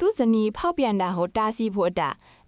သူဇနီးဖောက်ပြန်တာဟိုတားဆီးဖို့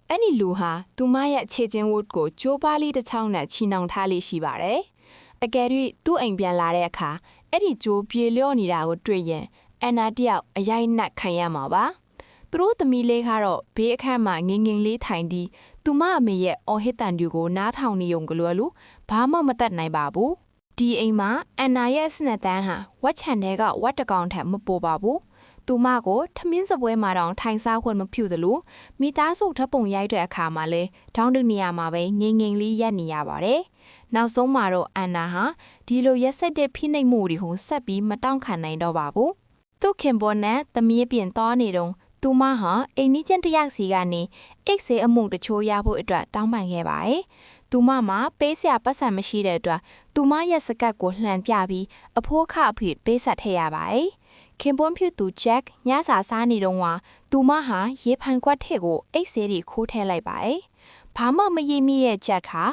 အဲ့ဒီလူဟာသူမရဲ့ခြေချင်းဝတ်ကိုကြိုးပါလေးတစ်ချောင်းနဲ့ချီနှောင်ထားလေးရှိပါတယ်။အကယ်၍သူ့အိမ်ပြန်လာတဲ့အခါအဲ့ဒီကြိုးပြေလျော့နေတာကိုတွေ့ရင်အန်နာတယောက်အရိုက်နှက်ခံရမှာပါ။သူတို့သမီးလေးကတော့ဘေးအခန်းမှာငင်လေးထိုင်ပြီးသူမအမေရဲ့အော်ဟစ်တန်တွေကိုနားထောင်နေုံကလေးလို့ဘာမှမတတ်နိုင်ပါဘူး။ဒီအိမ်မှာအန်နာရဲ့စနက်တန်းဟာဝက်ချန်တဲ့ကဝက်တကောင်ထက်မပိုပါဘူး။သူမကိုထမင်းစပွဲမှာတောင်ထိုင်စားခွင့်မပြုသလိုမိသားစုထပ်ပုံရိုက်တဲ့အခါမှာလဲဒေါင်းတူနေရာမှာပဲငင်လေးရက်နေရပါတယ်။နောက်ဆုံးမှာတော့အန်နာဟာဒီလိုရက်ဆက်တဲ့ဖိနှိပ်မှုတွေကိုဆက်ပြီးမတောင့်ခံနိုင်တော့ပါဘူး။သူ့ခင်ပေါ်နဲ့သမီးပြင်သွားနေတော့သူမဟာအိမ်နီးချင်းတယောက်စီကနေအိတ်ဆေးအမှုတချိုးရဖို့အတွက်တောင်းပန်ခဲ့ပါတယ်။သူမမှာပေးစရာပတ်စံမရှိတဲ့အတွက်သူမရဲ့စကတ်ကိုလှန်ပြပြီးအဖိုးခအဖြစ်ပေးဆက်ထည့်ရပါတယ်။ခင်ပွန်းဖြစ်သူဂျက်ညစာစားနေတော့သူမဟာရေဖန်ခွက်ထည့်ကိုအိတ်ဆေးတွေခိုးထည့်လိုက်ပါတယ်။ဘာမှမရမိရဲ့ဂျက်ဟာ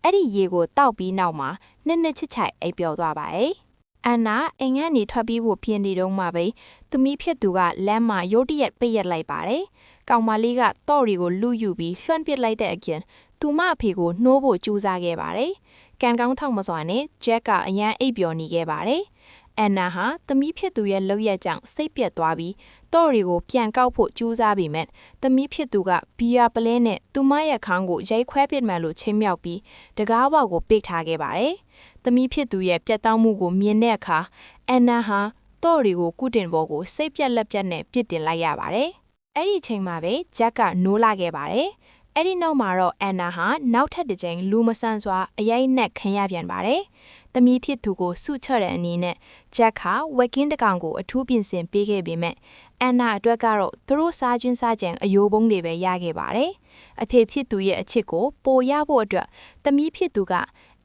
အဲ့ဒီရေကိုတောက်ပြီးနောက်မှာနှစ်ချစ်ချိုက်အိပ်ပျော်သွားပါတယ်။အန်နာအိမ်ကနေထွက်ပြီးဖို့ပြင်နေတော့မှပဲသမီးဖြစ်သူကလမ်းမှာရုတ်တရက်ပိတ်ရက်လိုက်ပါတယ်။ကောင်မလေးကတော့ရီကိုလူယူပြီးလွှမ်းပစ်လိုက်တဲ့အကျဉ်သူမအဖေကိုနှိုးဖို့ကြိုးစားခဲ့ပါတယ်။ကန်ကောင်းထောက်မစွာနဲ့ဂျက်ကအရန်အိပ်ပျော်နေခဲ့ပါတယ်။အန်နာဟာသမီးဖြစ်သူရဲ့လုပ်ရက်ကြောင့်စိတ်ပြတ်သွားပြီးတော့ရီကိုပြန်ကောက်ဖို့ကြိုးစားပေမဲ့သမီးဖြစ်သူကဘီယာပလဲနဲ့သူမရဲ့ခေါင်းကိုရိုက်ခွဲပစ်မှန်လို့ချင်းမြောက်ပြီးတကားဘောက်ကိုပိတ်ထားခဲ့ပါတယ်။သမီးဖြစ်သူရဲ့ပြတ်တောက်မှုကိုမြင်တဲ့အခါအန်နာဟာတော့ရီကိုကုတင်ဘောကိုစိတ်ပြက်လက်ပြက်နဲ့ပြစ်တင်လိုက်ရပါတယ်။အဲ့ဒီအချိန်မှာပဲဂျက်ကနိုးလာခဲ့ပါတယ်။အဲ့ဒီနောက်မှာတော့အန်နာဟာနောက်ထပ်တစ်ကြိမ်လူမဆန်စွာအရိုက်နှက်ခံရပြန်ပါတယ်။သမီးဖြစ်သူကိုစုချတဲ့အနေနဲ့ဂျက်ဟာဝက်ကင်းတကောင်ကိုအထူးပြင်ဆင်ပေးခဲ့ပေမဲ့အန်နာအတွက်ကတော့သူတို့စားခြင်းစားကြံအယိုးပုံးတွေပဲရခဲ့ပါတယ်။အဖေဖြစ်သူရဲ့အချစ်ကိုပိုရဖို့အတွက်သမီးဖြစ်သူက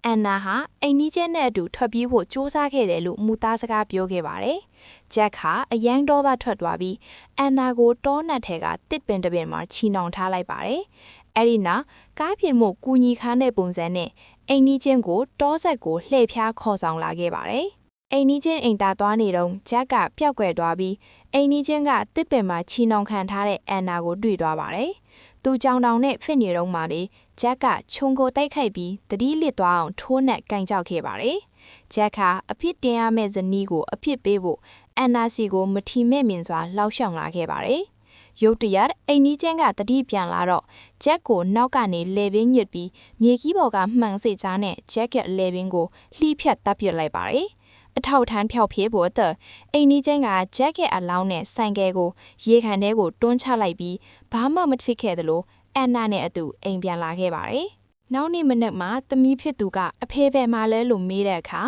အန်နာဟာအိမ်နီးချင်းနဲ့အတူထွက်ပြေးဖို့ကြိုးစားခဲ့တယ်လို့မူသားစကားပြောခဲ့ပါတယ်။ဂျက်ဟာအယံတော်ဘထွက်သွားပြီးအန်နာကိုတောနတ်ထဲကတစ်ပင်တစ်ပင်မှာချီနှောင်ထားလိုက်ပါတယ်။အဲ့ဒီနောက်ကားပြင်မှုကူညီခန်းတဲ့ပုံစံနဲ့အိမ်နီးချင်းကိုတောဆက်ကိုလှည့်ဖျားခေါ်ဆောင်လာခဲ့ပါတယ်။အိမ်နီးချင်းအိမ်သားသွားနေတော့ဂျက်ကပျောက်ကွယ်သွားပြီးအိမ်နီးချင်းကတစ်ပင်မှာချီနှောင်ခံထားတဲ့အန်နာကိုတွေ့သွားပါတယ်။သူကြောင်တောင်နဲ့ဖစ်နေတော့မှလေဂျက်ကခြုံကိုတိုက်ခိုက်ပြီးတတိလစ်သွားအောင်ထိုးနှက်ကန်ကြောက်ခဲ့ပါတယ်။ဂျက်ကအဖြစ်တင်ရမယ့်ဇနီးကိုအဖြစ်ပေးဖို့အန်နာစီကိုမထီမဲ့မြင်စွာလှောက်ရှောင်လာခဲ့ပါတယ်။ရုတ်တရက်အိမ်နီးချင်းကတတိပြန်လာတော့ဂျက်ကိုနောက်ကနေလေပင်ညစ်ပြီးမြေကြီးပေါ်ကမှန်စိတ်ချားနဲ့ဂျက်ရဲ့လေပင်ကိုလှိဖြတ်တပ်ပစ်လိုက်ပါတယ်။အထောက်ထမ်းဖျောက်ဖြေဖို့အတွက်အိမ်နီးချင်းကဂျက်ရဲ့အလောင်းနဲ့ဆိုင်ကယ်ကိုရေခမ်းထဲကိုတွန်းချလိုက်ပြီးဘာမှမဖြစ်ခဲ့သလိုအန်နာနဲ့အတူအိမ်ပြန်လာခဲ့ပါတယ်။နောက်နေ့မနက်မှာသမီးဖြစ်သူကအဖေဖယ်မှာလဲလို့မေးတဲ့အခါ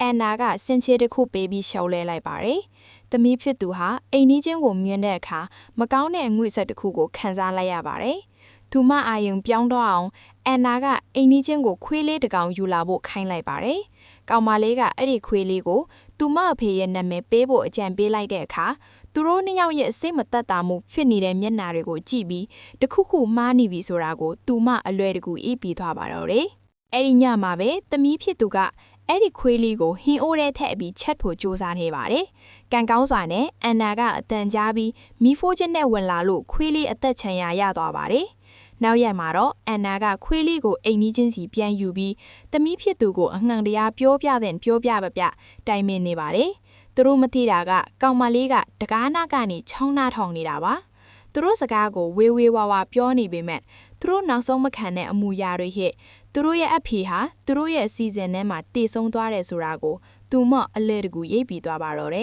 အန်နာကစင်ချေတစ်ခုပေးပြီးရှောက်လဲလိုက်ပါတယ်။သမီးဖြစ်သူဟာအိမ်နီးချင်းကိုမြင်တဲ့အခါမကောင်းတဲ့ငွေဆက်တစ်ခုကိုခံစားလိုက်ရပါတယ်။သူမအာယုံပြောင်းတော့အောင်အန်နာကအိမ်နီးချင်းကိုခွေးလေးတစ်ကောင်ယူလာဖို့ခိုင်းလိုက်ပါတယ်။ကောင်မလေးကအဲ့ဒီခွေးလေးကိုသူမအဖေရဲ့နာမည်ပေးဖို့အကြံပေးလိုက်တဲ့အခါသူတို့နှစ်ယောက်ရဲ့စိတ်မသက်သာမှုဖြစ်နေတဲ့မျက်နှာတွေကိုကြည့်ပြီးတခုခုမှားနေပြီဆိုတာကိုသူမအလွယ်တကူအေးပြီးသွားပါတော့တယ်။အဲ့ဒီညမှာပဲသမီးဖြစ်သူကအဲ့ဒီခွေးလေးကိုဟင်းအိုးထဲထည့်ပြီးချက်ဖို့ကြိုးစားနေပါတယ်။ကံကောင်းစွာနဲ့အန်နာကအတန်ကြားပြီးမီးဖိုးချင်းနဲ့ဝင်လာလို့ခွေးလေးအသက်ချန်ရသွားပါတယ်။နောက်ရက်မှာတော့အန်နာကခွေးလေးကိုအိမ်နီးချင်းစီပြန်ယူပြီးသမီးဖြစ်သူကိုအနှံတရားပြောပြတဲ့ပြောပြပတိုင်ပင်နေပါတယ်။သူတို့မသိတာကကောင်မလေးကတကားနာကနေချောင်းနာထောင်နေတာပါ။သူတို့စကားကိုဝေးဝါပြောနေပေမဲ့သူတို့နောက်ဆုံးမခံတဲ့အမူအရာတွေဟဲ့သူတို့ရဲ့အဖေဟာသူတို့ရဲ့အစီအစဉ်ထဲမှာတည်ဆုံသွားတယ်ဆိုတာကိုသူမအလဲတကူရိပ်ပြီးသွားပါတော့တယ်